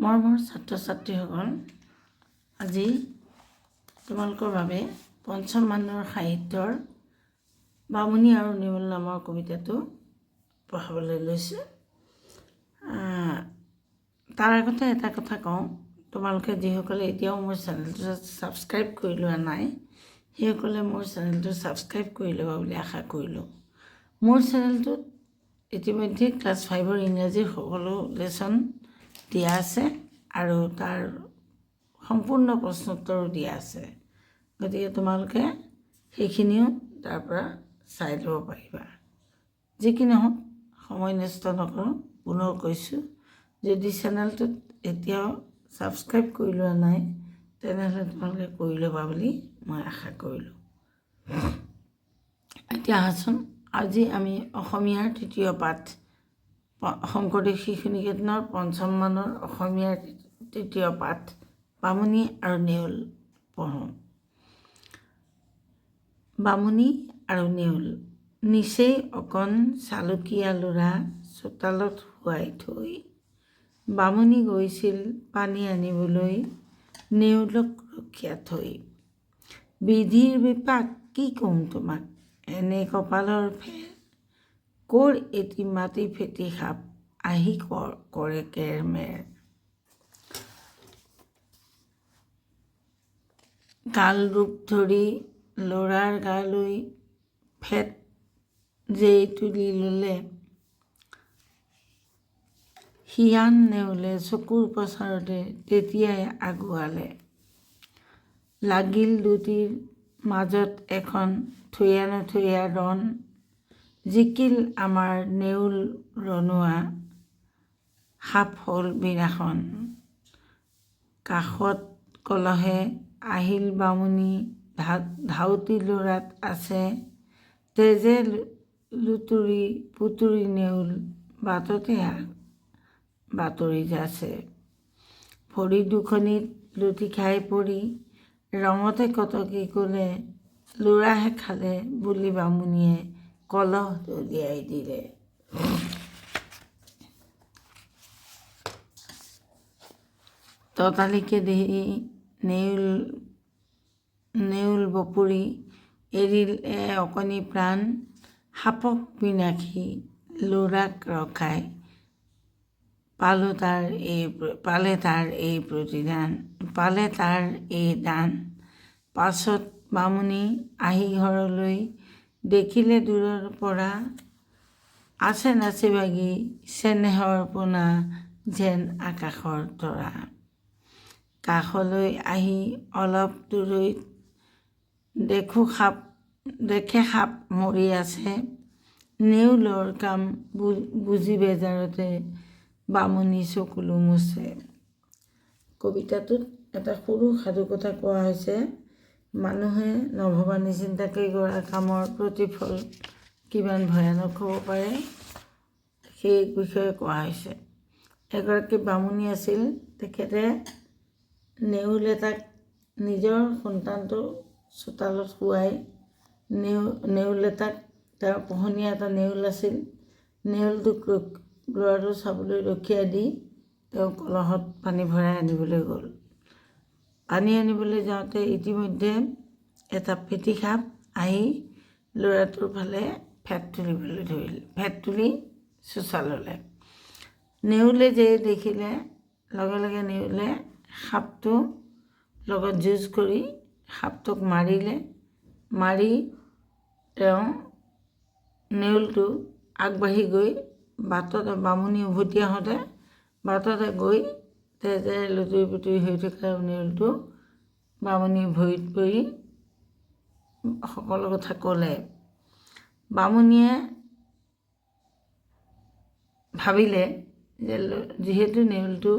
মৰমৰ ছাত্ৰ ছাত্ৰীসকল, আজি তোমালোকৰ বাবে পঞ্চম মানৰ সাহিত্যৰ বামুণী আৰু নেউল নামৰ কবিতাটো পঢ়াবলৈ লৈছোঁ। তাৰ আগতে এটা কথা কওঁ, তোমালোকে যিসকলে এতিয়াও মোৰ চেনেলটো ছাবস্ক্ৰাইব কৰি লোৱা নাই, সেইসকলে মোৰ চেনেলটো ছাবস্ক্ৰাইব কৰি ল'বা বুলি আশা কৰিলোঁ। মোৰ চেনেলটোত ইতিমধ্যে ক্লাছ 5ৰ ইংৰাজীৰ সকলো লেচন দিয়া আছে আৰু তাৰ সম্পূৰ্ণ প্ৰশ্নোত্তৰো দিয়া আছে। গতিকে তোমালোকে সেইখিনিও তাৰ পৰা চাই ল'ব পাৰিবা। যি কি নহওক, সময় নষ্ট নকৰোঁ, পুনৰ কৈছোঁ, যদি চেনেলটোত এতিয়াও ছাবস্ক্ৰাইব কৰি লোৱা নাই তেনেহ'লে তোমালোকে কৰি ল'বা বুলি মই আশা কৰিলোঁ। এতিয়া আহাচোন, আজি আমি অসমীয়াৰ তৃতীয় পাঠ, শংকৰদেৱ শিশু নিকেতনৰ পঞ্চম মানৰ অসমীয়াৰ তৃতীয় পাঠ বামুণী আৰু নেউল পঢ়োঁ। বামুণী আৰু নেউল। নিচেই অকণ চালুকীয়া ল'ৰা চোতালত শুৱাই থৈ, বামুণী গৈছিল পানী আনিবলৈ নেউলক ৰখীয়া থৈ। বিধিৰ বিপাক কি কওঁ তোমাক, এনে কপালৰ ফেৰ, ক'ৰ এটি মাটি ফেটি সাপ আহি কৰে কেৰমেৰ। কাল ৰূপ ধৰি ল'ৰাৰ গালৈ ফেট যেই তুলি ল'লে, হিয়ান নেউলে চকুৰ পচাৰতে তেতিয়াই আগুৱালে। লাগিল দুটিৰ মাজত এখন থৈয়া নথৈয়া ৰণ, জিকিল আমাৰ নেউল ৰণুৱা, সাপ হ'ল বিনাশন। কাষত কলহে আহিল বামুণী, ধাউতি ল'ৰাত আছে, তেজে লুতুৰি পুতুৰি নেউল বাটতে বাতৰি যাছে। ভৰি দুখনিত লুটি খাই পৰি, ৰঙতে কটকি ক'লে, ল'ৰাহে খালে বুলি বামুণীয়ে কলহ দলিয়াই দিলে। ততালিকে দেহি নেউল বপুৰি, এৰিলে অকণি প্ৰাণ, সাপক বিনাশী ল'ৰাক ৰখাই, পালে তাৰ এই দান। পাছত বামুণী আহি ঘৰলৈ, দেখিলে দূৰৰ পৰা, আছে নাচি বাগি চেনেহৰ পোনা, যেন আকাশৰ তৰা। কাষলৈ আহি অলপ দূৰৈত দেখে সাপ মৰি আছে, নেউলৰ কাম বুজি বেজাৰতে বামুণী চকুলো মুছে। কবিতাটোত এটা সৰু সাধুকথা কোৱা হৈছে। মানুহে নভবা নিচিন্তাকৈ কৰা কামৰ প্ৰতিফল কিমান ভয়ানক হ'ব পাৰে সেই বিষয়ে কোৱা হৈছে। এগৰাকী বামুণী আছিল, তেখেতে নেউল এটাক, নিজৰ সন্তানটো চোতালত শুৱাই নেউল এটাক, তেওঁৰ পোহনীয়া এটা নেউল আছিল, নেউলটোক ল'ৰাটো চাবলৈ ৰখীয়া দি তেওঁ কলহত পানী ভৰাই আনিবলৈ গ'ল। পানী আনিবলৈ যাওঁতে ইতিমধ্যে এটা ফেটি সাপ আহি ল'ৰাটোৰ ফালে ফেট তুলি চোচা ল'লে। নেউলে যে দেখিলে, লগে লগে নেউলে সাপটো লগত যুঁজ কৰি সাপটোক মাৰিলে। মাৰি তেওঁ নেউলটো আগবাঢ়ি গৈ বাটতে, বামুণী উভতি আহোঁতে বাটতে গৈ তেজেৰে লুতুৰি পুতুৰি হৈ থকা নেউলটো বামুণীৰ ভৰিত পৰি সকলো কথা ক'লে। বামুণীয়ে ভাবিলে যে যিহেতু নেউলটো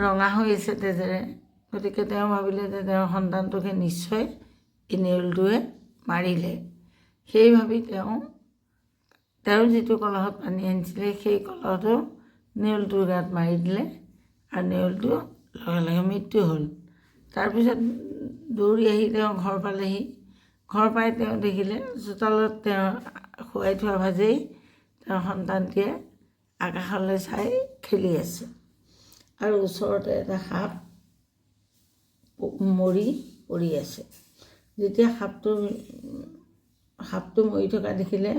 ৰঙা হৈ আছে তেজেৰে, গতিকে তেওঁ ভাবিলে যে তেওঁৰ সন্তানটোকে নিশ্চয় এই নেউলটোৱে মাৰিলে। সেই ভাবি তেওঁ যিটো কলহত পানী আনিছিলে সেই কলহটো নেউলটোৰ গাত মাৰি দিলে আৰু নেউলটো লগে লগে মৃত্যু হ'ল। তাৰপিছত দৌৰি আহি তেওঁ ঘৰ পালেহি। ঘৰ পাই তেওঁ দেখিলে চোতালত তেওঁ শুৱাই থোৱা ভাজেই তেওঁৰ সন্তানটিয়ে আকাশলৈ চাই খেলি আছে। আৰু ওচৰতে এটা সাপ মৰি পৰি আছে। যেতিয়া সাপটো মৰি থকা দেখিলে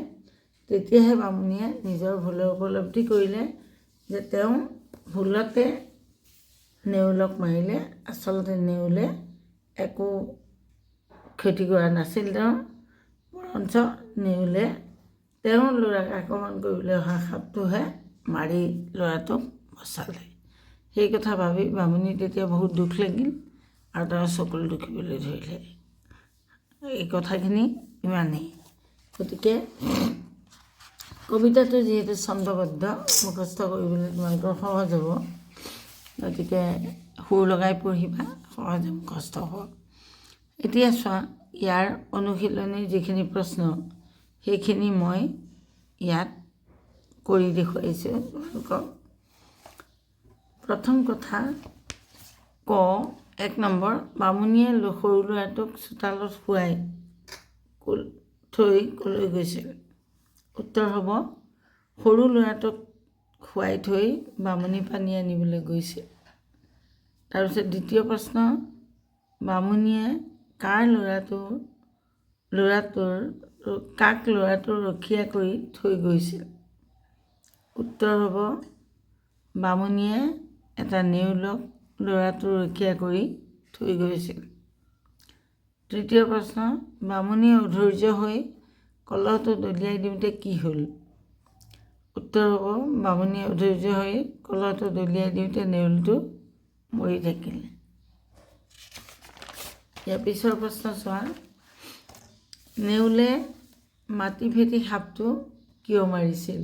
তেতিয়াহে বামুণীয়ে নিজৰ ভুলৰ উপলব্ধি কৰিলে যে তেওঁ ভুলতে নেউলক মাৰিলে। আচলতে নেউলে একো ক্ষতি কৰা নাছিল তেওঁ, বৰঞ্চ নেউলে তেওঁৰ ল'ৰাক আক্ৰমণ কৰিবলৈ অহা সাপটোহে মাৰি ল'ৰাটোক বচালে। সেই কথা ভাবি বামুণী তেতিয়া বহুত দুখ লাগিল আৰু তেওঁ চকুলো দুখিবলৈ ধৰিলে। এই কথাখিনি ইমানেই। গতিকে কবিতাটো যিহেতু ছন্দবদ্ধ, মুখস্থ কৰিবলৈ তোমালোকৰ সহজ হ'ব, গতিকে সুৰ লগাই পঢ়িবা, সহজে মুখস্থ হ'ব। এতিয়া চোৱা, ইয়াৰ অনুশীলনীৰ যিখিনি প্ৰশ্ন সেইখিনি মই ইয়াত কৰি দেখুৱাইছোঁ তোমালোকক। প্ৰথম কথা, ক 1 নম্বৰ, বামুণীয়ে সৰু ল'ৰাটোক চোতালত শুৱাই থৈ ক'লৈ গৈছিল? উত্তৰ হ'ব, সৰু ল'ৰাটোক শুৱাই থৈ বামুণী পানী আনিবলৈ গৈছিল। তাৰপিছত দ্বিতীয় প্ৰশ্ন, বামুণীয়ে কাক ল'ৰাটোৰ ৰখীয়া কৰি থৈ গৈছিল? উত্তৰ হ'ব, বামুণীয়ে এটা নেউলক ল'ৰাটোৰ ৰখীয়া কৰি থৈ গৈছিল। তৃতীয় প্ৰশ্ন, বামুণীয়ে অধৈৰ্য হৈ কলহটো দলিয়াই দিওঁতে কি হ'ল? উত্তৰ হ'ব, বামুণীয়ে অধৈৰ্য হৈ কলহটো দলিয়াই দিওঁতে নেউলটো মৰি থাকিল। ইয়াৰ পিছৰ প্ৰশ্ন চোৱা, নেউলে মাটি ফেটি সাপটো কিয় মাৰিছিল?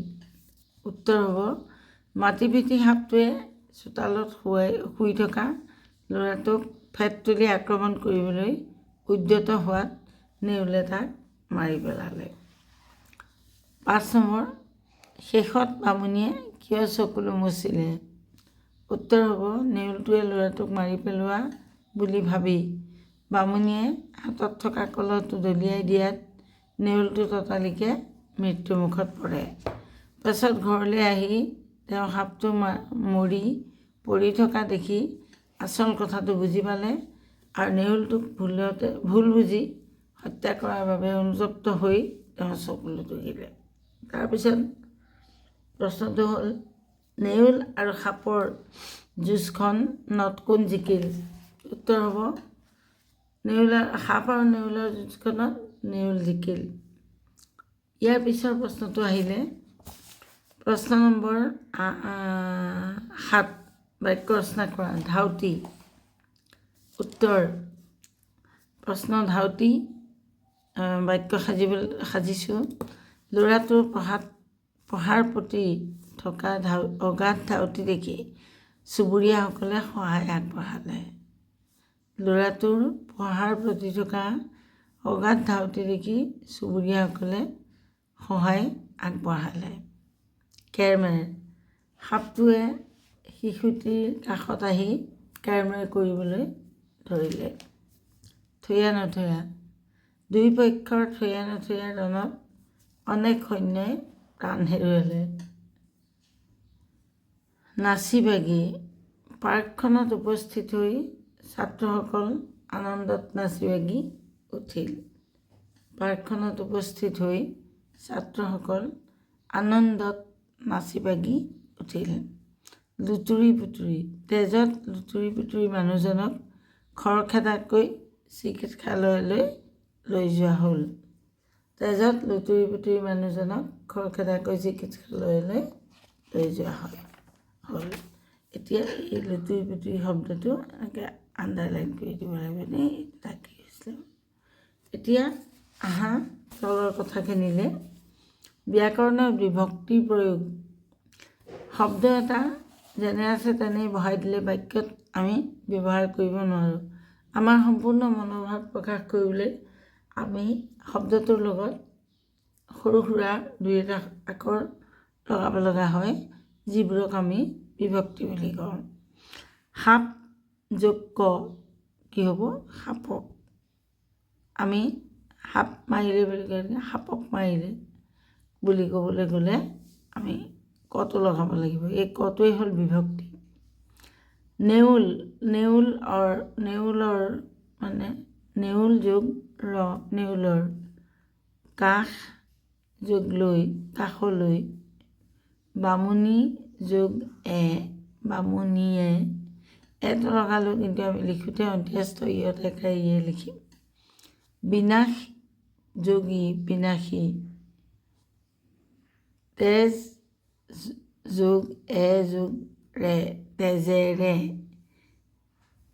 উত্তৰ হ'ব, মাটি ফেটি সাপটোৱে চোতালত শুই থকা ল'ৰাটোক ফেট তুলি আক্ৰমণ কৰিবলৈ উদ্যত হোৱাত নেউলে তাক মাৰি পেলালে। 5 নম্বৰ, শেষত বামুণীয়ে কিয় চকুলো মুচিলে? উত্তৰ হ'ব, নেউলটোৱে ল'ৰাটোক মাৰি পেলোৱা বুলি ভাবি বামুণীয়ে হাতত থকা কলহটো দলিয়াই দিয়াত নেউলটো ততালিকে মৃত্যুমুখত পৰে। পাছত ঘৰলৈ আহি তেওঁ সাপটো মৰি পৰি থকা দেখি আচল কথাটো বুজি পালে আৰু নেউলটোক ভুল বুজি হত্যা কৰাৰ বাবে অনুতপ্ত হৈ তেওঁ চকুলো টুকিলে। তাৰপিছত প্ৰশ্নটো হ'ল, নেউল আৰু সাপৰ যুঁজখনত কোন জিকিল? উত্তৰ হ'ব, সাপ আৰু নেউলৰ যুঁজখনত নেউল জিকিল। ইয়াৰ পিছৰ প্ৰশ্নটো আহিলে প্ৰশ্ন নম্বৰ 7, বাক্য ৰচনা কৰা। ধাউতি। উত্তৰ, প্ৰশ্ন ধাউতি বাক্য সাজিছোঁ। ল'ৰাটোৰ পঢ়াৰ প্ৰতি থকা অগাধ ধাউতি দেখি চুবুৰীয়াসকলে সহায় আগবঢ়ালে। ল'ৰাটোৰ পঢ়াৰ প্ৰতি থকা অগাধ ধাউতি দেখি চুবুৰীয়াসকলে সহায় আগবঢ়ালে। কেৰমেৰ। সাপটোৱে শিশুটিৰ কাষত আহি কেৰমেৰ কৰিবলৈ ধৰিলে। থৈয়া নথৈয়া। দুই পক্ষৰ থৈয়া নথৈয়া ৰণত অনেক সৈন্যই প্ৰাণ হেৰুৱালে। নাচি বাগি। পাৰ্কখনত উপস্থিত হৈ ছাত্ৰসকল আনন্দত নাচি বাগি উঠিল। পাৰ্কখনত উপস্থিত হৈ ছাত্ৰসকল আনন্দত নাচি বাগি উঠিল। লুতুৰি পুতুৰি। তেজত লুতুৰি পুতুৰি মানুহজনক খৰখেদাকৈ চিকিৎসালয়লৈ লৈ যোৱা হ'ল। তেজত লুতুৰি পুতুৰি মানুহজনক খৰখেদাকৈ চিকিৎসালয়লৈ লৈ যোৱা হ'ল। এতিয়া এই লুতুৰি পুতুৰি শব্দটো এনেকৈ আণ্ডাৰলাইন কৰি দিব লাগিব দেই, তাক কি হৈছিলে। এতিয়া আহা তলৰ কথাখিনিলে। ব্যাকৰণৰ বিভক্তিৰ প্ৰয়োগ। শব্দ এটা যেনে আছে তেনেই বহাই দিলে বাক্যত আমি ব্যৱহাৰ কৰিব নোৱাৰোঁ। আমাৰ সম্পূৰ্ণ মনোভাৱ প্ৰকাশ কৰিবলৈ আমি শব্দটোৰ লগত সৰু সুৰা 2-এটা আখৰ লগাব লগা হয়, যিবোৰক আমি বিভক্তি বুলি কওঁ। সাপ যোগ ক কি হ'ব? সাপক। আমি সাপ মাৰিলে বুলি ক'লে সাপক মাৰিলে বুলি ক'বলৈ গ'লে আমি কটো লগাব লাগিব। এই কটোৱেই হ'ল বিভক্তি। নেউল নেউলৰ মানে নেউল যোগ নেউলৰ কাষ যোগ লৈ কাষলৈ বামুণী যোগ বামুণীয়ে এটো লগালোঁ, কিন্তু আমি লিখোঁতে অন্ত্যস্ত ইহঁতে ইয়ে লিখিম। বিনাশ যোগী বিনাশী তেজ যোগ যোগ তেজেৰে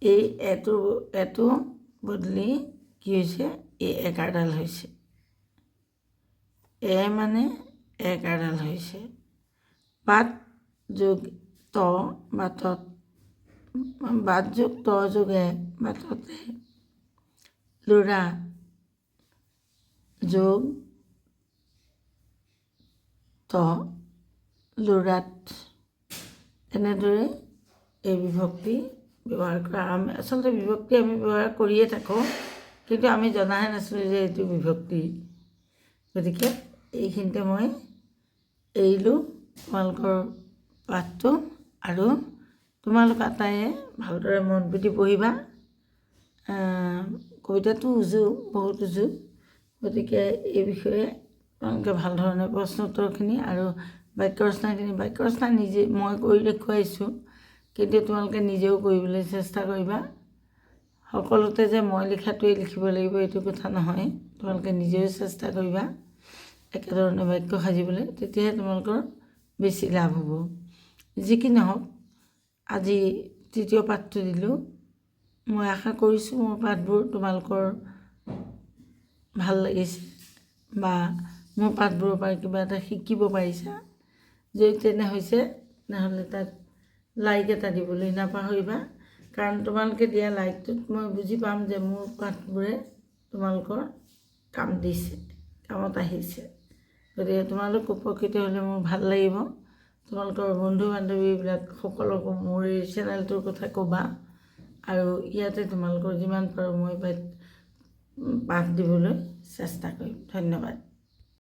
এই এটো বদলি কি হৈছে এই একাৰডাল হৈছে মানে একাৰডাল হৈছে। বাট যোগ বাটত বাট যোগ যোগে বাটতে ল'ৰা যোগ ল'ৰাত এনেদৰে এই বিভক্তি ব্যৱহাৰ কৰা। আমি আচলতে বিভক্তি আমি ব্যৱহাৰ কৰিয়ে থাকোঁ, কিন্তু আমি জনাহে নাছিলোঁ যে এইটো বিভক্তি। গতিকে এইখিনিতে মই এৰিলোঁ তোমালোকৰ পাঠটো, আৰু তোমালোক আটাইয়ে ভালদৰে মন পুতি পঢ়িবা। কবিতাটো বহুত উজু, গতিকে এই বিষয়ে তোমালোকে ভাল ধৰণে প্ৰশ্ন উত্তৰখিনি আৰু বাক্য ৰচনা নিজে মই কৰি দেখুৱাইছোঁ, কিন্তু তোমালোকে নিজেও কৰিবলৈ চেষ্টা কৰিবা। সকলোতে যে মই লিখাটোৱেই লিখিব লাগিব এইটো কথা নহয়, তোমালোকে নিজেও চেষ্টা কৰিবা একেধৰণে বাক্য সাজিবলৈ, তেতিয়াহে তোমালোকৰ বেছি লাভ হ'ব। যি কি নহওক, আজি তৃতীয় পাঠটো দিলোঁ। মই আশা কৰিছোঁ মোৰ পাঠবোৰ তোমালোকৰ ভাল লাগিছে বা মোৰ পাঠবোৰৰ পৰা কিবা এটা শিকিব পাৰিছা। যদি তেনে হৈছে তেনেহ'লে তাত লাইক এটা দিবলৈ নাপাহৰিবা, কাৰণ তোমালোকে দিয়া লাইকটোত মই বুজি পাম যে মোৰ পাঠবোৰে তোমালোকৰ কাম দিছে, কামত আহিছে। গতিকে তোমালোক উপকৃত হ'লে মোৰ ভাল লাগিব। তোমালোকৰ বন্ধু বান্ধৱীবিলাক সকলোকো মোৰ এই চেনেলটোৰ কথা ক'বা, আৰু ইয়াতে তোমালোকৰ যিমান পাৰোঁ মই পাঠ দিবলৈ চেষ্টা কৰিম। ধন্যবাদ।